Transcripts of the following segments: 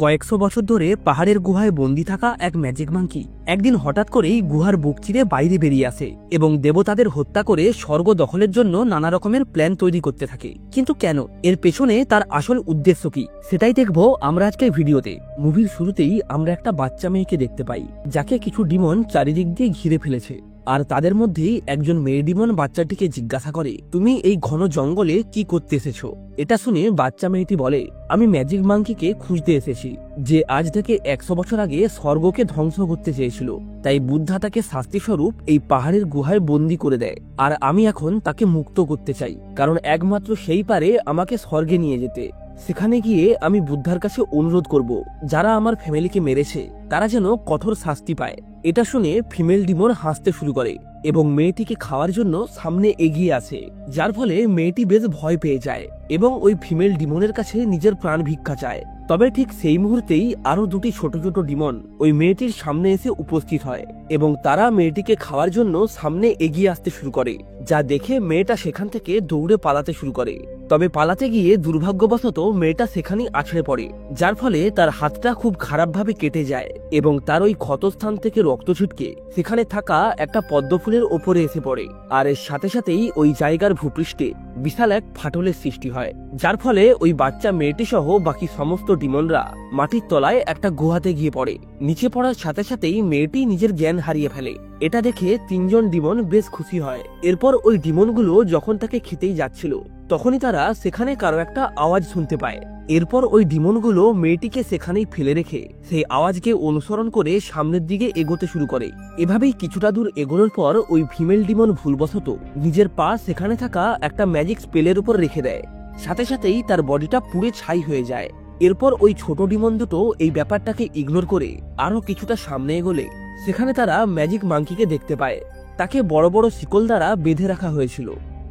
কয়েকশো বছর ধরে পাহাড়ের গুহায় বন্দি থাকা এক ম্যাজিক মাঙ্কি একদিন হঠাৎ করেই গুহার বুক চিরে বাইরে বেরিয়ে আসে এবং দেবতাদের হত্যা করে স্বর্গ দখলের জন্য নানা রকমের প্ল্যান তৈরি করতে থাকে। কিন্তু কেন, এর পেছনে তার আসল উদ্দেশ্য কি, সেটাই দেখবো আমরা আজকের ভিডিওতে। মুভির শুরুতেই আমরা একটা বাচ্চা মেয়েকে দেখতে পাই যাকে কিছু ডিমন চারিদিক দিয়ে ঘিরে ফেলেছে। আর তাদের মধ্যেই একজন মেয়ে ডিমন বাচ্চাটিকে জিজ্ঞাসা করে, তুমি এই ঘন জঙ্গলে কি করতে এসেছো? এটা শুনে বাচ্চা মেয়েটি বলে, আমি ম্যাজিক মাঙ্কিকে খুঁজতে এসেছি, যে আজ থেকে 100 বছর আগে স্বর্গকে ধ্বংস করতে চেয়েছিল। তাই বুদ্ধা তাকে শাস্তি স্বরূপ এই পাহাড়ের গুহায় বন্দি করে দেয়, আর আমি এখন তাকে মুক্ত করতে চাই, কারণ একমাত্র সেই পারে আমাকে স্বর্গে নিয়ে যেতে। সেখানে গিয়ে আমি বুদ্ধার কাছে অনুরোধ করব, যারা আমার ফ্যামিলিকে মেরেছে তারা যেন কঠোর শাস্তি পায়। এটা শুনে ফিমেল ডিমন হাসতে শুরু করে এবং মেয়েটিকে খাওয়ার জন্য সামনে এগিয়ে আসে, যার ফলে মেয়েটি বেশ ভয় পেয়ে যায় এবং ওই ফিমেল ডিমনের কাছে নিজের প্রাণ ভিক্ষা চায়। তবে ঠিক সেই মুহূর্তেই আরো দুটি ছোট ছোট ডিমন ওই মেয়েটির সামনে এসে উপস্থিত হয় এবং তারা মেয়েটিকে খাওয়ার জন্য সামনে এগিয়ে আসতে শুরু করে, যা দেখে মেয়েটা সেখান থেকে দৌড়ে পালাতে শুরু করে। তবে পালাতে গিয়ে দুর্ভাগ্যবশত মেয়েটা সেখানেই আছড়ে পড়ে, যার ফলে তার হাতটা খুব খারাপভাবে কেটে যায় এবং তার ওই ক্ষতস্থান থেকে রক্ত ছিটকে সেখানে থাকা একটা পদ্মফুলের ওপরে এসে পড়ে। আর এর সাথে সাথেই ওই জায়গার ভূপৃষ্ঠে বিশাল এক ফাটলের সৃষ্টি হয়, যার ফলে ওই বাচ্চা মেয়েটি সহ বাকি সমস্ত ডিমনরা মাটির তলায় একটা গুহাতে গিয়ে পড়ে। নিচে পড়ার সাথে সাথেই মেয়েটি নিজের জ্ঞান হারিয়ে ফেলে। এটা দেখে তিনজন ডিমন বেশ খুশি হয়। এরপর ওই ডিমনগুলো যখন তাকে খেতেই যাচ্ছিল, তখনই তারা সেখানে কারো একটা আওয়াজ শুনতে পায়। এরপর ওই ডিমনগুলো মেয়েটিকে সেখানেই ফেলে রেখে সেই আওয়াজকে অনুসরণ করে সামনের দিকে এগোতে শুরু করে। এভাবেই কিছুটা দূর এগোনোর পর ওই ফিমেল ডিমন ভুলবশত নিজের পা সেখানে থাকা একটা ম্যাজিক স্পেলের উপর রেখে দেয়, সাথে সাথেই তার বডিটা পুড়ে ছাই হয়ে যায়। এরপর ওই ছোট ডিমন দুটো এই ব্যাপারটাকে ইগনোর করে আরো কিছুটা সামনে এগোলে সেখানে তারা ম্যাজিক মাঙ্কিকে দেখতে পায়। তাকে বড় বড় শিকল দ্বারা বেঁধে রাখা হয়েছিল।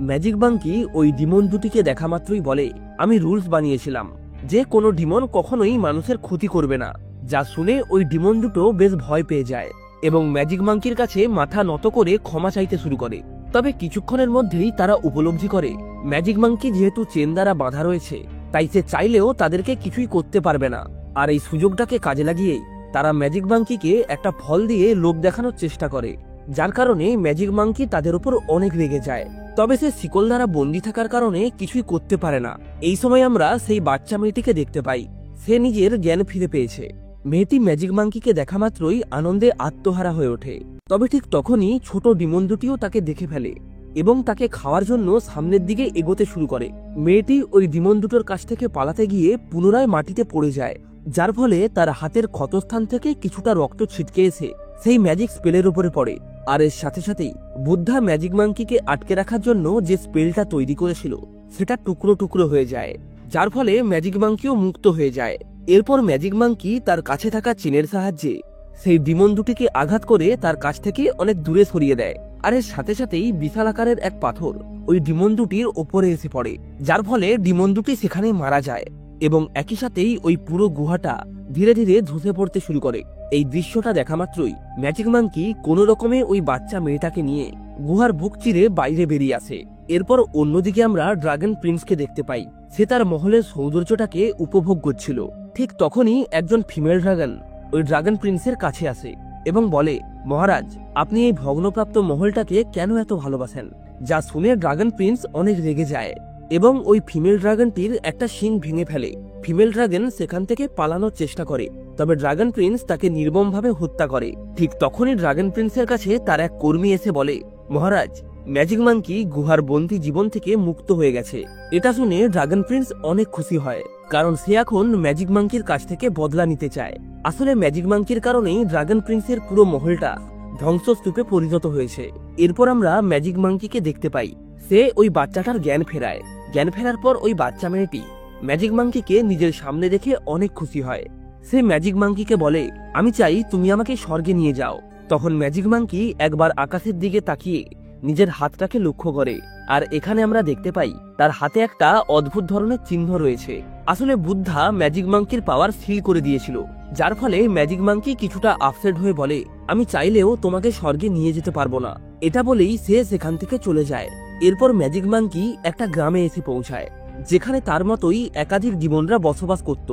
ম্যাজিক মাঙ্কি ওই ডিমন দুটিকে দেখা মাত্রই বলে, আমি রুলস বানিয়েছিলাম যে কোনো ডিমন কখনোই মানুষের ক্ষতি করবে না। যা শুনে ওই ডিমন দুটো বেশ ভয় পেয়ে যায় এবং ম্যাজিক মাঙ্কির কাছে মাথা নত করে ক্ষমা চাইতে শুরু করে। তবে কিছুক্ষণের মধ্যেই তারা উপলব্ধি করে ম্যাজিক মাঙ্কি যেহেতু চেন দ্বারা বাঁধা রয়েছে, তাই সে চাইলেও তাদেরকে কিছুই করতে পারবে না। আর এই সুযোগটাকে কাজে লাগিয়েই তারা ম্যাজিক মাঙ্কিকে একটা ফল দিয়ে লোভ দেখানোর চেষ্টা করে, যার কারণে ম্যাজিক মাঙ্কি তাদের উপর অনেক রেগে যায়। তবে সে শিকল দ্বারা বন্দী থাকার কারণে কিছুই করতে পারে না। এই সময় আমরা সেই বাচ্চা মেয়েটিকে দেখতে পাই, সে নিজের জ্ঞান ফিরে পেয়েছে। মেয়েটি ম্যাজিক মাঙ্কিকে দেখা মাত্রই আনন্দে আত্মহারা হয়ে ওঠে। তবে ঠিক তখনই ছোট ডিমন দুটিও তাকে দেখে ফেলে এবং তাকে খাওয়ার জন্য সামনের দিকে এগোতে শুরু করে। মেয়েটি ওই ডিমন দুটোর কাছ থেকে পালাতে গিয়ে পুনরায় মাটিতে পড়ে যায়, যার ফলে তার হাতের ক্ষতস্থান থেকে কিছুটা রক্ত ছিটকে এসে সেই ম্যাজিক স্পেলের উপরে পড়ে। আর এর সাথে সাথেই বুদ্ধা ম্যাজিক মাঙ্কিকে আটকে রাখার জন্য যে স্পেলটা তৈরি করেছিল সেটা টুকরো টুকরো হয়ে যায়, যার ফলে ম্যাজিক মাঙ্কিও মুক্ত হয়ে যায়। এরপর ম্যাজিক মাঙ্কি তার কাছে থাকা চেনের সাহায্যে সেই ডিমন দুটিকে আঘাত করে তার কাছ থেকে অনেক দূরে সরিয়ে দেয়। আর এর সাথে সাথেই বিশাল আকারের এক পাথর ওই ডিমন দুটির ওপরে এসে পড়ে, যার ফলে ডিমন দুটি সেখানে মারা যায় এবং একই সাথেই ওই পুরো গুহাটা ধীরে ধীরে ধসে পড়তে শুরু করে। এই দৃশ্যটা দেখা মাত্রই ম্যাজিক মাঙ্কি কোনো রকমে ওই বাচ্চা মেয়েটাকে নিয়ে গুহার বুক চিরে বাইরে বেরিয়ে আসে। এরপর অন্যদিকে আমরা ড্রাগন প্রিন্সকে দেখতে পাই, সে তার মহলের সৌন্দর্যটাকে উপভোগ করছিল। ঠিক তখনই একজন ফিমেল ড্রাগন ওই ড্রাগন প্রিন্সের কাছে আসে এবং বলে, মহারাজ, আপনি এই ভগ্নপ্রাপ্ত মহলটাকে কেন এত ভালোবাসেন? যা শুনে ড্রাগন প্রিন্স অনেক রেগে যায় এবং ওই ফিমেল ড্রাগনটির একটা শিং ভেঙে ফেলে। ফিমেল ড্রাগন সেখান থেকে পালানোর চেষ্টা করে, তবে ড্রাগন প্রিন্স তাকে নির্মমভাবে হত্যা করে। ঠিক তখনই ড্রাগন প্রিন্সের কাছে তার এক কর্মী এসে বলে, মহারাজ, ম্যাজিক মাঙ্কি গুহার বন্দী জীবন থেকে মুক্ত হয়ে গেছে। এটা শুনে ড্রাগন প্রিন্স অনেক খুশি হয়, কারণ সে এখন ম্যাজিক মাঙ্কির কাছ থেকে বদলা নিতে চায়। আসলে ম্যাজিক মাঙ্কির কারণেই ড্রাগন প্রিন্সের পুরো মহলটা ধ্বংসস্তূপে পরিণত হয়েছে। এরপর আমরা ম্যাজিক মাঙ্কিকে দেখতে পাই, সে ওই বাচ্চাটার জ্ঞান ফেরায়। জ্ঞান ফেরার পর ওই বাচ্চা মেয়েটি ম্যাজিক মাঙ্কিকে নিজের সামনে দেখে অনেক খুশি হয়। সে ম্যাজিক মাঙ্কিকে বলে, আমি চাই তুমি আমাকে স্বর্গে নিয়ে যাও। তখন ম্যাজিক মাঙ্কি একবার আকাশের দিকে তাকিয়ে নিজের হাতটাকে লক্ষ্য করে, আর এখানে আমরা দেখতে পাই তার হাতে একটা অদ্ভুত ধরনের চিহ্ন রয়েছে। আসলে বুদ্ধা ম্যাজিক মাঙ্কির পাওয়ার সিল করে দিয়েছিল, যার ফলে ম্যাজিক মাঙ্কি কিছুটা আপসেট হয়ে বলে, আমি চাইলেও তোমাকে স্বর্গে নিয়ে যেতে পারবো না। এটা বলেই সে সেখান থেকে চলে যায়। এরপর ম্যাজিক মাঙ্কি একটা গ্রামে এসে পৌঁছায়, যেখানে তার মতোই একাধিক জীবনরা বসবাস করত।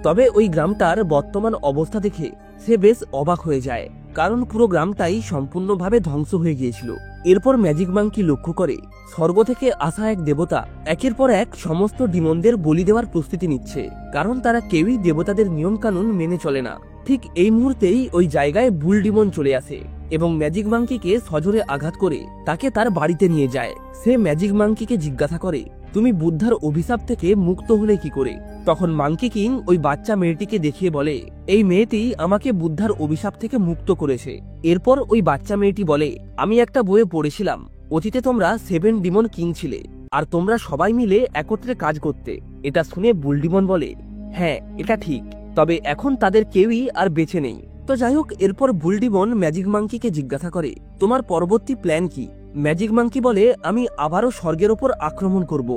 তবে ওই গ্রামটার বর্তমান অবস্থা দেখে সে বেশ অবাক হয়ে যায়, কারণ পুরো গ্রামটাই সম্পূর্ণভাবে ধ্বংস হয়ে গিয়েছিল। এরপর ম্যাজিক মাঙ্কি লক্ষ্য করে স্বর্গ থেকে আসা এক দেবতা একের পর এক সমস্ত ডিমনদের বলি দেওয়ার প্রস্তুতি নিচ্ছে, কারণ তারা কেউই দেবতাদের নিয়ম কানুন মেনে চলে না। ঠিক এই মুহূর্তেই ওই জায়গায় বুল ডিমন চলে আসে এবং ম্যাজিক মাঙ্কিকে সজোরে আঘাত করে তাকে তার বাড়িতে নিয়ে যায়। সে ম্যাজিক মাঙ্কিকে জিজ্ঞাসা করে, তুমি বুদ্ধার অভিশাপ থেকে মুক্ত হলে কি করে? তখন মাঙ্কি কিং ওই বাচ্চা মেয়েটিকে দেখিয়ে বলে, এই মেয়েটি আমাকে বুদ্ধার অভিশাপ থেকে মুক্ত করেছে। এরপর ওই বাচ্চা মেয়েটি বলে, আমি একটা বইয়ে পড়েছিলাম অতীতে তোমরা 7 ডিমন কিং ছিলে আর তোমরা সবাই মিলে একত্রে কাজ করতে। এটা শুনে বুল ডিমন বলে, হ্যাঁ এটা ঠিক, তবে এখন তাদের কেউই আর বেঁচে নেই। তো যাই হোক, এরপর বুল ডিমন ম্যাজিক মাঙ্কিকে জিজ্ঞাসা করে, তোমার পরবর্তী প্ল্যান কি? ম্যাজিক মাঙ্কি বলে, আমি আবারও স্বর্গের ওপর আক্রমণ করব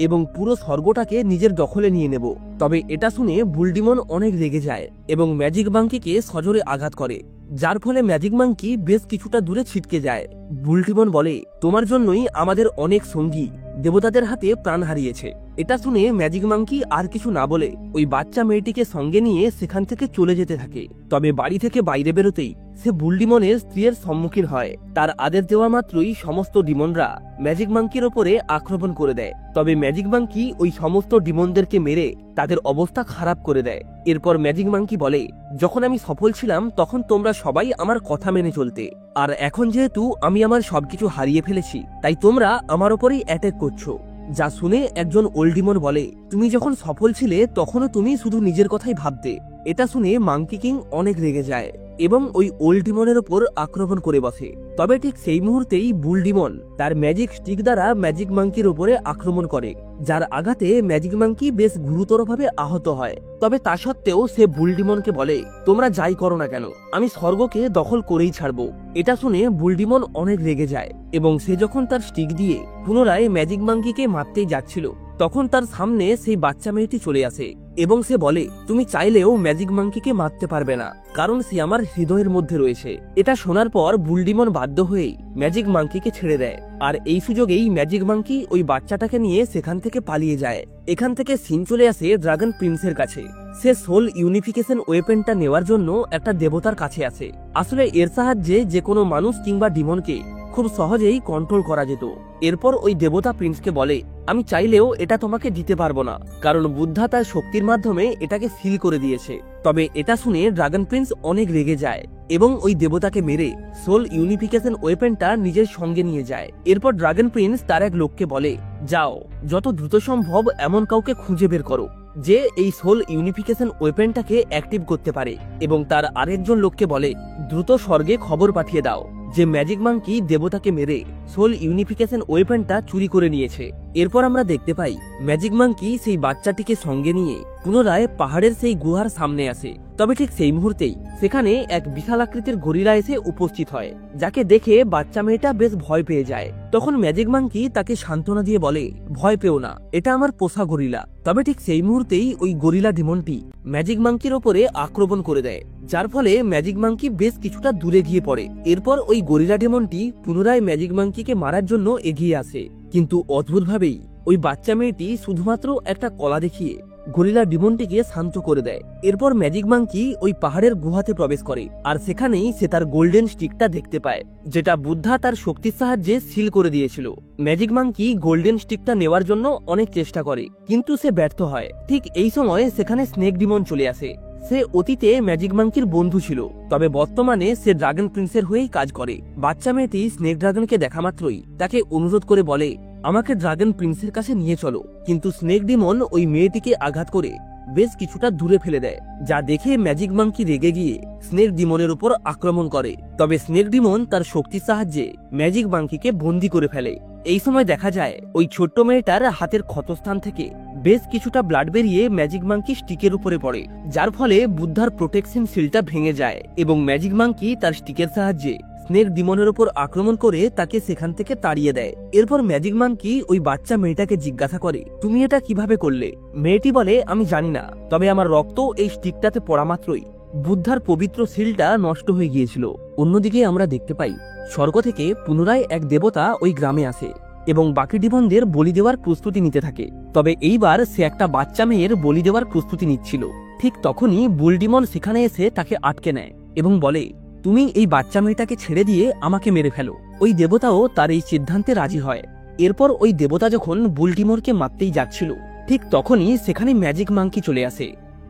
এবং পুরো স্বর্গটাকে নিজের দখলে নিয়ে নেব। তবে এটা শুনে বুল ডিমন অনেক রেগে যায় এবং ম্যাজিক মাঙ্কিকে সজোরে আঘাত করে, যার ফলে ম্যাজিক মাঙ্কি বেশ কিছুটা দূরে ছিটকে যায়। বুল ডিমন বলে, তোমার জন্যই আমাদের অনেক সঙ্গী দেবতাদের হাতে প্রাণ হারিয়েছে। এটা শুনে ম্যাজিক মাঙ্কি আর কিছু না বলে ওই বাচ্চা মেয়েটিকে সঙ্গে নিয়ে সেখান থেকে চলে যেতে থাকে। তবে বাড়ি থেকে বাইরে বেরোতেই সে বুল ডিমনের স্ত্রীর সম্মুখীন হয়। তার আদেশ দেওয়া মাত্রই সমস্ত ডিমনরা ম্যাজিক মাঙ্কির ওপরে আক্রমণ করে দেয়। তবে ম্যাজিক মাঙ্কি ওই সমস্ত ডিমনদেরকে মেরে তাদের অবস্থা খারাপ করে দেয়। এরপর ম্যাজিক মাঙ্কি বলে, যখন আমি সফল ছিলাম তখন তোমরা সবাই আমার কথা মেনে চলতে, আর এখন যেহেতু আমি আমার সবকিছু হারিয়ে ফেলেছি তাই তোমরা আমার ওপরেই অ্যাটাক করছো। যা শুনে একজন ওল্ড ডিমন বলে, তুমি যখন সফল ছিলে তখনও তুমি শুধু নিজের কথাই ভাবতে। এটা শুনে মাঙ্কি কিং অনেক রেগে যায় এবং ওই ওল্ড ডিমনের ওপর আক্রমণ করে বসে। তবে ঠিক সেই মুহূর্তেই বুল ডিমন তার ম্যাজিক স্টিক দ্বারা ম্যাজিক মাঙ্কির উপরে আক্রমণ করে, যার আঘাতে ম্যাজিক মাঙ্কি বেশ গুরুতরভাবে আহত হয়। তবে তা সত্ত্বেও সে বুল ডিমনকে বলে, তোমরা যাই করো না কেন আমি স্বর্গকে দখল করেই ছাড়বো। এটা শুনে বুল ডিমন অনেক রেগে যায় এবং সে যখন তার স্টিক দিয়ে পুনরায় ম্যাজিক মাঙ্কিকে মারতেই যাচ্ছিল তখন তার সামনে সেই বাচ্চা মেয়েটি চলে আসে এবং সে বলে, তুমি চাইলেও ম্যাজিক মাঙ্কিকে মারতে পারবে না, কারণ সে আমার হৃদয়ের মধ্যে রয়েছে। এটা শোনার পর বুল ডিমন বাধ্য হয়েই ম্যাজিক মাঙ্কিকে ছেড়ে দেয়, আর এই সুযোগেই ম্যাজিক মাঙ্কি ওই বাচ্চাটাকে নিয়ে সেখান থেকে পালিয়ে যায়। এখান থেকে সিন চলে আসে ড্রাগন প্রিন্সের কাছে। সে সোল ইউনিফিকেশন ওয়েপেনটা নেওয়ার জন্য একটা দেবতার কাছে আসে। আসলে এর সাহায্যে যে কোনো মানুষ কিংবা ডিমনকে খুব সহজেই কন্ট্রোল করা যেত। এরপর ওই দেবতা প্রিন্সকে বলে, আমি চাইলেও এটা তোমাকে দিতে পারবো না, কারণ বুদ্ধা তার শক্তির মাধ্যমে এটাকে সিল করে দিয়েছে। তবে এটা শুনে ড্রাগন প্রিন্স অনেক রেগে যায় এবং ওই দেবতাকে মেরে সোল ইউনিফিকেশন ওয়েপেনটা নিজের সঙ্গে নিয়ে যায়। এরপর ড্রাগন প্রিন্স তার এক লোককে বলে, যাও যত দ্রুত সম্ভব এমন কাউকে খুঁজে বের করো যে এই সোল ইউনিফিকেশন ওয়েপেনটাকে অ্যাক্টিভ করতে পারে, এবং তার আরেকজন লোককে বলে, দ্রুত স্বর্গে খবর পাঠিয়ে দাও যে ম্যাজিক মাঙ্কি দেবতাকে মেরে সোল ইউনিফিকেশন ওয়েপেনটা চুরি করে নিয়েছে। এরপর আমরা দেখতে পাই ম্যাজিক মাঙ্কি সেই বাচ্চাটিকে সঙ্গে নিয়ে পুনরায় পাহাড়ের সেই গুহার সামনে আসে। তবে ঠিক সেই মুহূর্তেই সেখানে এক বিশাল আকৃতির গরিলা এসে উপস্থিত হয়, যাকে দেখে বাচ্চা মেয়েটা বেশ ভয় পেয়ে যায়। তখন ম্যাজিক মাঙ্কি তাকে সান্ত্বনা দিয়ে বলে, ভয় পেও না, এটা আমার পোষা গরিলা। তবে ঠিক সেই মুহূর্তেই ওই গরিলা ডিমনটি ম্যাজিক মাঙ্কির ওপরে আক্রমণ করে দেয়, যার ফলে ম্যাজিক মাঙ্কি বেশ কিছুটা দূরে গিয়ে পড়ে। এরপর ওই গরিলা ডিমনটি পুনরায় ম্যাজিক মাঙ্কিকে মারার জন্য এগিয়ে আসে, কিন্তু অদ্ভুতভাবেই ওই বাচ্চা মেয়েটি শুধুমাত্র একটা কলা দেখিয়ে গরিলা ডিমনটিকে শান্ত করে দেয়। এরপর ম্যাজিক মাঙ্কি ওই পাহাড়ের গুহাতে প্রবেশ করে, আর সেখানেই সে তার গোল্ডেন স্টিকটা দেখতে পায়, যেটা বুদ্ধা তার শক্তির সাহায্যে সিল করে দিয়েছিল। ম্যাজিক মাঙ্কি গোল্ডেন স্টিকটা নেওয়ার জন্য অনেক চেষ্টা করে, কিন্তু সে ব্যর্থ হয়। ঠিক এই সময় সেখানে স্নেক ডিমন চলে আসে। সে অতীতে ম্যাজিক মাঙ্কির বন্ধু ছিল, তবে বর্তমানে সে ড্রাগন প্রিন্সের হয়েই কাজ করে। বাচ্চা মেয়েটি স্নেক ড্রাগনকে দেখা মাত্রই তাকে অনুরোধ করে বলে, আমাকে ড্রাগন প্রিন্সের কাছে নিয়ে চলো। কিন্তু স্নেক ডিমন ওই মেয়েটিকে আঘাত করে বেশ কিছুটা দূরে ফেলে দেয়, যা দেখে ম্যাজিক মাঙ্কি রেগে গিয়ে স্নেক ডিমনের উপর আক্রমণ করে। তবে স্নেক ডিমন তার শক্তির সাহায্যে ম্যাজিক মাঙ্কিকে বন্দি করে ফেলে। এই সময় দেখা যায় ওই ছোট্ট মেয়েটার হাতের ক্ষতস্থান থেকে বেশ কিছুটা ব্লাড বেরিয়ে ম্যাজিক মাঙ্কি স্টিকের উপরে পড়ে, যার ফলে বুদ্ধার প্রোটেকশন শিলটা ভেঙে যায় এবং ম্যাজিক মাঙ্কি তার স্টিকের সাহায্যে স্নেক ডিমনের উপর আক্রমণ করে তাকে সেখান থেকে তাড়িয়ে দেয়। এরপর ম্যাজিক মাঙ্কি ওই বাচ্চা মেয়েটাকে জিজ্ঞাসা করে, তুমি এটা কিভাবে করলে? মেয়েটি বলে, আমি জানি না, তবে আমার রক্ত এই স্টিকটাতে পড়া মাত্রই বুদ্ধার পবিত্র শিলটা নষ্ট হয়ে গিয়েছিল। অন্যদিকে আমরা দেখতে পাই স্বর্গ থেকে পুনরায় এক দেবতা ওই গ্রামে আসে এবং বাকি ডিমনদের বলি দেওয়ার প্রস্তুতি নিতে থাকে। তবে এইবার সে একটা বাচ্চা মেয়ের বলি দেওয়ার প্রস্তুতি নিচ্ছিল। ঠিক তখনই বুল ডিমন সেখানে এসে তাকে আটকে নেয় এবং বলে, তুমি এই বাচ্চা মেয়েটাকে ছেড়ে দিয়ে আমাকে মেরে ফেলো। ওই দেবতাও তার এই সিদ্ধান্তে রাজি হয়। এরপর ওই দেবতা যখন বুল ডিমনকে মারতেই যাচ্ছিল, ঠিক তখনই সেখানে ম্যাজিক মাঙ্কি চলে আসে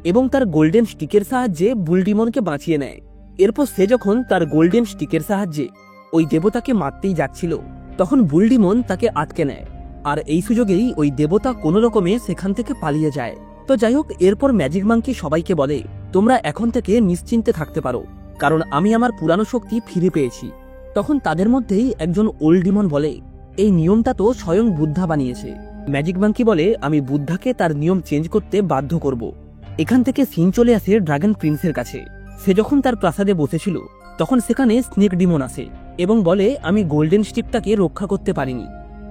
এবং তার গোল্ডেন স্টিকের সাহায্যে বুল ডিমনকে বাঁচিয়ে নেয়। এরপর সে যখন তার গোল্ডেন স্টিকের সাহায্যে ওই দেবতাকে মারতেই যাচ্ছিল, তখন বুল ডিমন তাকে আটকে নেয়। আর এই সুযোগেই ওই দেবতা কোনো রকমে সেখান থেকে পালিয়ে যায়। তো যাই হোক, এরপর ম্যাজিক মাঙ্কি সবাইকে বলে, তোমরা এখন থেকে নিশ্চিন্তে থাকতে পারো, কারণ আমি আমার পুরানো শক্তি ফিরে পেয়েছি। তখন তাদের মধ্যেই একজন ওল্ড ডিমন বলে, এই নিয়মটা তো স্বয়ং বুদ্ধা বানিয়েছে। ম্যাজিক মাঙ্কি বলে, আমি বুদ্ধাকে তার নিয়ম চেঞ্জ করতে বাধ্য করব। এখান থেকে সিন চলে আসে ড্রাগন প্রিন্সের কাছে। সে যখন তার প্রাসাদে বসেছিল, তখন সেখানে স্নেক ডিমন আসে এবং বলে, আমি গোল্ডেন স্টিকটাকে রক্ষা করতে পারিনি,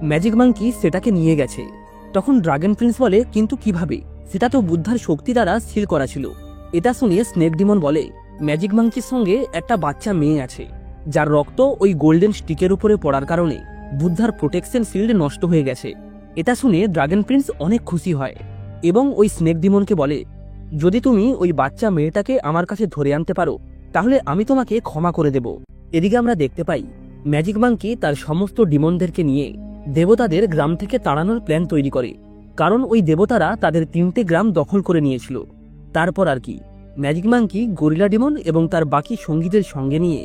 ম্যাজিক মাঙ্কি সেটাকে নিয়ে গেছে। তখন ড্রাগন প্রিন্স বলে, কিন্তু কিভাবে? সেটা তো বুদ্ধার শক্তি দ্বারা সিল করা ছিল। এটা শুনে স্নেক ডিমন বলে, ম্যাজিক মাঙ্কির সঙ্গে একটা বাচ্চা মেয়ে আছে, যার রক্ত ওই গোল্ডেন স্টিকের উপরে পড়ার কারণে বুদ্ধার প্রোটেকশন শিল্ড নষ্ট হয়ে গেছে। এটা শুনে ড্রাগন প্রিন্স অনেক খুশি হয় এবং ওই স্নেক ডিমনকে বলে, যদি তুমি ওই বাচ্চা মেয়েটাকে আমার কাছে ধরে আনতে পারো, তাহলে আমি তোমাকে ক্ষমা করে দেব। এদিকে আমরা দেখতে পাই ম্যাজিক মাঙ্কি তার সমস্ত ডিমনদেরকে নিয়ে দেবতাদের গ্রাম থেকে তাড়ানোর প্ল্যান তৈরি করে, কারণ ওই দেবতারা তাদের 3টে গ্রাম দখল করে নিয়েছিল। তারপর আর কি, ম্যাজিক মাঙ্কি গরিলা ডিমন এবং তার বাকি সঙ্গীদের সঙ্গে নিয়ে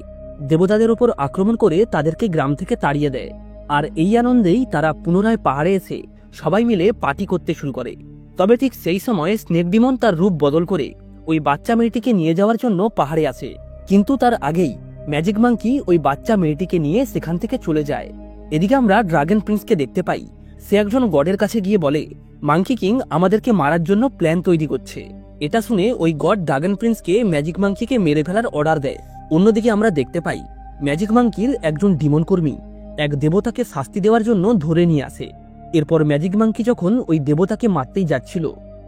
দেবতাদের ওপর আক্রমণ করে তাদেরকে গ্রাম থেকে তাড়িয়ে দেয়। আর এই আনন্দেই তারা পুনরায় পাহাড়ে এসে সবাই মিলে পার্টি করতে শুরু করে। তবে ঠিক সেই সময় স্নেক ডিমন তার রূপ বদল করে ওই বাচ্চা মেয়েটিকে নিয়ে যাওয়ার জন্য পাহাড়ে আসে, কিন্তু তার আগেই ম্যাজিক মাঙ্কি ওই বাচ্চা মেয়েটিকে নিয়ে সেখান থেকে চলে যায়। এদিকে আমরা ড্রাগন প্রিন্সকে দেখতে পাই, সে একজন গডের কাছে গিয়ে বলে, মাঙ্কি কিং আমাদেরকে মারার জন্য প্ল্যান তৈরি করছে। এটা শুনে ওই গড ড্রাগন প্রিন্সকে ম্যাজিক মাঙ্কিকে মেরে ফেলার অর্ডার দেয়। অন্যদিকে আমরা দেখতে পাই ম্যাজিক মাঙ্কির একজন ডিমন কর্মী এক দেবতাকে শাস্তি দেওয়ার জন্য ধরে নিয়ে আসে। এরপর ম্যাজিক মাঙ্কি যখন ওই দেবতাকে মারতেই যাচ্ছিল,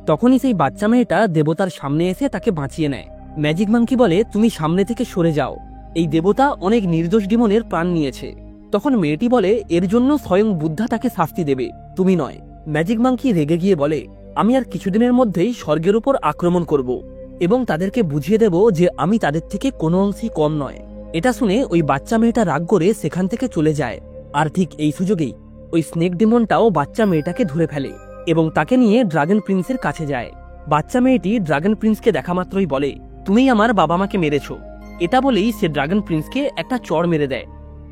তখনই সেই বাচ্চা মেয়েটা দেবতার সামনে এসে তাকে বাঁচিয়ে নেয়। ম্যাজিক মাঙ্কি বলে, তুমি সামনে থেকে সরে যাও, এই দেবতা অনেক নির্দোষ ডিমনের প্রাণ নিয়েছে। তখন মেয়েটি বলে, এর জন্য স্বয়ং বুদ্ধা তাকে শাস্তি দেবে, তুমি নয়। ম্যাজিক মাঙ্কি রেগে গিয়ে বলে, আমি আর কিছুদিনের মধ্যেই স্বর্গের উপর আক্রমণ করব এবং তাদেরকে বুঝিয়ে দেব যে আমি তাদের থেকে কোনো অংশই কম নয়। এটা শুনে ওই বাচ্চা মেয়েটা রাগ করে সেখান থেকে চলে যায়। আর ঠিক এই সুযোগেই ওই স্নেক ডিমনটাও বাচ্চা মেয়েটাকে ধরে ফেলে এবং তাকে নিয়ে ড্রাগন প্রিন্সের কাছে যায়। বাচ্চা মেয়েটি ড্রাগন প্রিন্সকে দেখা মাত্রই বলে, তুমি আমার বাবা মাকে মেরেছ। এটা বলেই সে ড্রাগন প্রিন্সকে একটা চড় মেরে দেয়।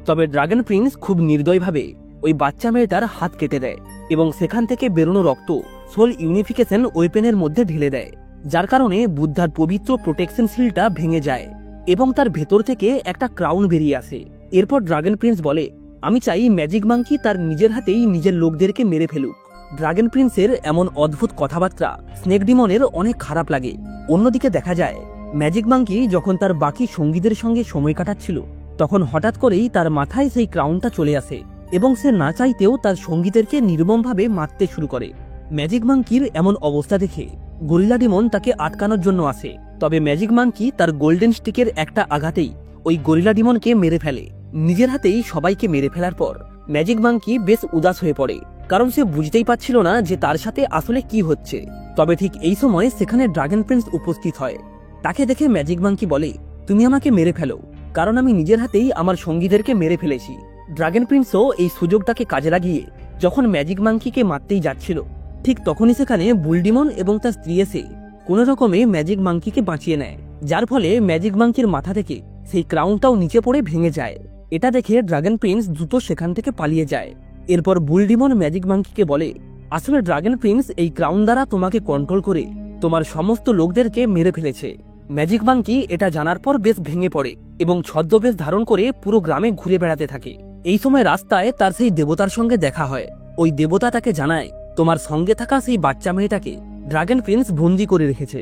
তবে ড্রাগন প্রিন্স খুব নির্দয়ভাবে ওই বাচ্চা মেয়েটার হাত কেটে দেয় এবং সেখান থেকে বেরোনো রক্ত সোল ইউনিফিকেশন ওয়েপেনের মধ্যে ঢেলে দেয়, যার কারণে বুদ্ধার পবিত্র প্রোটেকশন শিলটা ভেঙে যায় এবং তার ভেতর থেকে একটা ক্রাউন বেরিয়ে আসে। এরপর ড্রাগন প্রিন্স বলে, আমি চাই ম্যাজিক মাঙ্কি তার নিজের হাতেই নিজের লোকদেরকে মেরে ফেলুক। ড্রাগন প্রিন্সের এমন অদ্ভুত কথাবার্তা স্নেক ডিমনের অনেক খারাপ লাগে। অন্যদিকে দেখা যায় ম্যাজিক মাঙ্কি যখন তার বাকি সঙ্গীদের সঙ্গে সময় কাটাচ্ছিল, তখন হঠাৎ করেই তার মাথায় সেই ক্রাউনটা চলে আসে এবং সে না চাইতেও তার সঙ্গীদেরকে নির্মমভাবে মারতে শুরু করে। ম্যাজিক মাঙ্কির এমন অবস্থা দেখে গরিলা ডিমন তাকে আটকানোর জন্য আসে। তবে ম্যাজিক মাঙ্কি তার গোল্ডেন স্টিকের একটা আঘাতেই ওই গরিলা ডিমনকে মেরে ফেলে। নিজের হাতেই সবাইকে মেরে ফেলার পর ম্যাজিক মাঙ্কি বেশ উদাস হয়ে পড়ে, কারণ সে বুঝতেই পারছিল না যে তার সাথে আসলে কি হচ্ছে। তবে ঠিক এই সময় সেখানে ড্রাগন প্রিন্স উপস্থিত হয়। তাকে দেখে ম্যাজিক মাঙ্কি বলে, তুমি আমাকে মেরে ফেলো, কারণ আমি নিজের হাতেই আমার সঙ্গীদেরকে মেরে ফেলেছি। ড্রাগন প্রিন্সও এই সুযোগটাকে কাজে লাগিয়ে যখন ম্যাজিক মাঙ্কিকে মারতেই যাচ্ছিল, ঠিক তখনই সেখানে বুলডিমন এবং তার স্ত্রী এসে কোনো রকমে ম্যাজিক মাঙ্কিকে বাঁচিয়ে নেয়, যার ফলে ম্যাজিক মাঙ্কির মাথা থেকে সেই ক্রাউনটাও নিচে পড়ে ভেঙে যায়। এটা দেখে ড্রাগন প্রিন্স দ্রুত সেখান থেকে পালিয়ে যায়। এরপর বুলডিমন ম্যাজিক মাঙ্কিকে বলে, আসলে ড্রাগন প্রিন্স এই ক্রাউন দ্বারা তোমাকে কন্ট্রোল করে তোমার সমস্ত লোকদেরকে মেরে ফেলেছে। ম্যাজিক মাঙ্কি এটা জানার পর বেশ ভেঙে পড়ে এবং ছদ্মবেশ ধারণ করে পুরো গ্রামে ঘুরে বেড়াতে থাকে। এই সময় রাস্তায় তার সেই দেবতার সঙ্গে দেখা হয়। ওই দেবতা তাকে জানায়, তোমার সঙ্গে থাকা সেই বাচ্চা মেয়েটাকে ড্রাগন প্রিন্স বন্দি করে রেখেছে।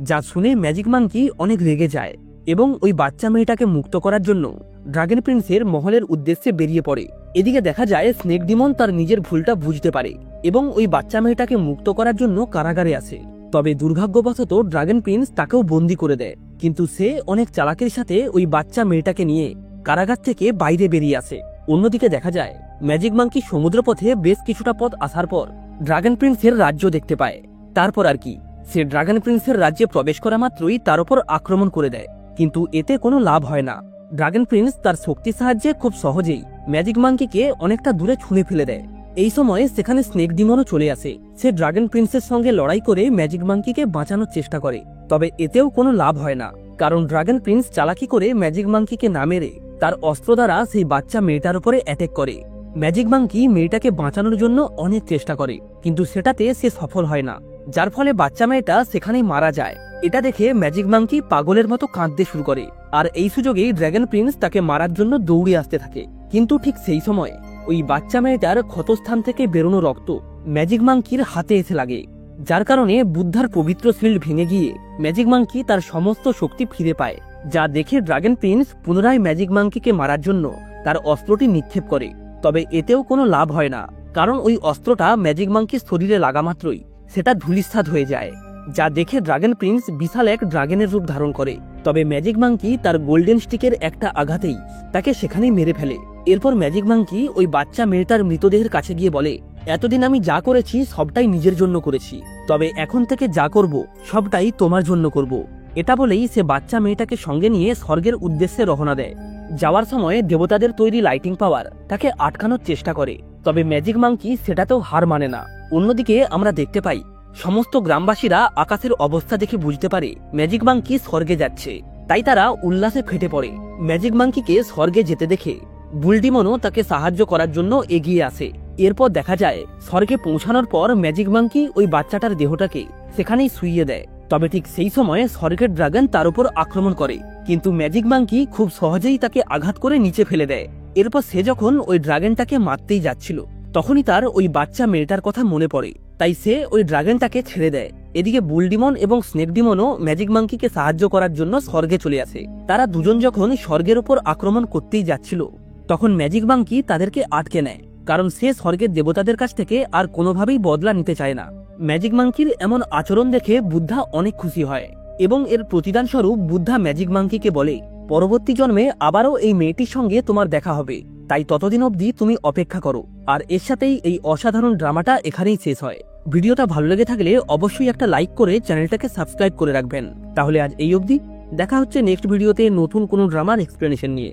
যা শুনে ম্যাজিক মাঙ্কি অনেক রেগে যায় এবং ওই বাচ্চা মেয়েটাকে মুক্ত করার জন্য ড্রাগন প্রিন্সের মহলের উদ্দেশ্যে বেরিয়ে পড়ে। এদিকে দেখা যায় স্নেক ডিমন তার নিজের ভুলটা বুঝতে পারে এবং ওই বাচ্চা মেয়েটাকে মুক্ত করার জন্য কারাগারে আসে। তবে দুর্ভাগ্যবশত ড্রাগন প্রিন্স তাকেও বন্দি করে দেয়, কিন্তু সে অনেক চালাকির সাথে ওই বাচ্চা মেয়েটাকে নিয়ে কারাগার থেকে বাইরে বেরিয়ে আসে। অন্যদিকে দেখা যায় ম্যাজিক মাঙ্কি সমুদ্রপথে বেশ কিছুটা পথ আসার পর ড্রাগন প্রিন্সের রাজ্য দেখতে পায়। তারপর আর কি, সে ড্রাগন প্রিন্সের রাজ্যে প্রবেশ করা মাত্রই তার উপর আক্রমণ করে দেয়, কিন্তু এতে কোনো লাভ হয় না। ড্রাগন প্রিন্স তার শক্তির সাহায্যে খুব সহজেই ম্যাজিক মাঙ্কিকে অনেকটা দূরে ছুঁড়ে ফেলে দেয়। এই সময় সেখানে স্নেক ডিমনও চলে আসে। সে ড্রাগন প্রিন্সের সঙ্গে লড়াই করে ম্যাজিক মাঙ্কিকে বাঁচানোর চেষ্টা করে, তবে এতেও কোনো লাভ হয় না, কারণ ড্রাগন প্রিন্স চালাকি করে ম্যাজিক মাঙ্কিকে না মেরে তার অস্ত্র দ্বারা সেই বাচ্চা মেয়েটার উপরে অ্যাটাক করে। ম্যাজিক মাঙ্কি মেয়েটাকে বাঁচানোর জন্য অনেক চেষ্টা করে, কিন্তু সেটাতে সে সফল হয় না, যার ফলে বাচ্চা মেয়েটা সেখানেই মারা যায়। এটা দেখে ম্যাজিক মাঙ্কি পাগলের মতো কাঁদতে শুরু করে, আর এই সুযোগেই ড্রাগন প্রিন্স তাকে মারার জন্য দৌড়ে আসতে থাকে। কিন্তু ঠিক সেই সময় ওই বাচ্চা মেয়েটার ক্ষতস্থান থেকে বেরোনো রক্ত ম্যাজিক মাঙ্কির হাতে এসে লাগে, যার কারণে বুদ্ধার পবিত্র শিল্ড ভেঙে গিয়ে ম্যাজিক মাঙ্কি তার সমস্ত শক্তি ফিরে পায়। যা দেখে ড্রাগন প্রিন্স পুনরায় ম্যাজিক মাঙ্কিকে মারার জন্য তার অস্ত্রটি নিক্ষেপ করে, তবে এতেও কোনো লাভ হয় না, কারণ ওই অস্ত্রটা ম্যাজিক মাঙ্কির শরীরে লাগা মাত্রই সেটা ধূলিসাৎ হয়ে যায়। যা দেখে ড্রাগন প্রিন্স বিশাল এক ড্রাগনের রূপ ধারণ করে, তবে ম্যাজিক মাঙ্কি তার গোল্ডেন স্টিকের একটা আঘাতেই তাকে সেখানেই মেরে ফেলে। এরপর ম্যাজিক মাঙ্কি ওই বাচ্চা মেয়েটার মৃতদেহের কাছে গিয়ে বলে, এতদিন আমি যা করেছি সবটাই নিজের জন্য করেছি, তবে এখন থেকে যা করব সবটাই তোমার জন্য করব। এটা বলেই সে বাচ্চা মেয়েটাকে সঙ্গে নিয়ে স্বর্গের উদ্দেশ্যে রওনা দেয়। যাওয়ার সময় দেবতাদের তৈরি লাইটিং পাওয়ার তাকে আটকানোর চেষ্টা করে, তবে ম্যাজিক মাঙ্কি সেটাতেও হার মানে না। অন্যদিকে আমরা দেখতে পাই সমস্ত গ্রামবাসীরা আকাশের অবস্থা দেখে বুঝতে পারে ম্যাজিক মাঙ্কি স্বর্গে যাচ্ছে, তাই তারা উল্লাসে ফেটে পড়ে। ম্যাজিক মাঙ্কিকে স্বর্গে যেতে দেখে বুলডিমনও তাকে সাহায্য করার জন্য এগিয়ে আসে। এরপর দেখা যায় স্বর্গে পৌঁছানোর পর ম্যাজিক মাঙ্কি ওই বাচ্চাটার দেহটাকে সেখানেই শুইয়ে দেয়, তবে ঠিক সেই সময় স্বর্গের ড্রাগন তার উপর আক্রমণ করে, কিন্তু ম্যাজিক মাঙ্কি খুব সহজেই তাকে আঘাত করে নিচে ফেলে দেয়। এরপর সে যখন ওই ড্রাগনটাকে মারতেই যাচ্ছিল, তখনই তার ওই বাচ্চা মেয়েটার কথা মনে পড়ে, তাই সে ওই ড্রাগনটাকে ছেড়ে দেয়। এদিকে বুলডিমন এবং স্নেক ডিমনও ম্যাজিক মাঙ্কিকে সাহায্য করার জন্য স্বর্গে চলে আসে। তারা দুজন যখন স্বর্গের উপর আক্রমণ করতেই যাচ্ছিল, তখন ম্যাজিক মাঙ্কি তাদেরকে আটকে নেয়, কারণ সে স্বর্গের দেবতাদের কাছ থেকে আর কোনোভাবেই বদলা নিতে চায় না। ম্যাজিক মাঙ্কির এমন আচরণ দেখে বুদ্ধা অনেক খুশি হয়, এবং এর প্রতিদান স্বরূপ বুদ্ধা ম্যাজিক মাঙ্কিকে বলে, পরবর্তী জন্মে আবারও এই মেয়েটির সঙ্গে তোমার দেখা হবে, তাই ততদিন অবধি তুমি অপেক্ষা করো। আর এর সাথেই এই অসাধারণ ড্রামাটা এখানেই শেষ হয়। ভিডিওটা ভালো লেগে থাকলে অবশ্যই একটা লাইক করে চ্যানেলটাকে সাবস্ক্রাইব করে রাখবেন। তাহলে আজ এই অবধি, দেখা হচ্ছে নেক্সট ভিডিওতে নতুন কোনো ড্রামার এক্সপ্লেনেশন নিয়ে।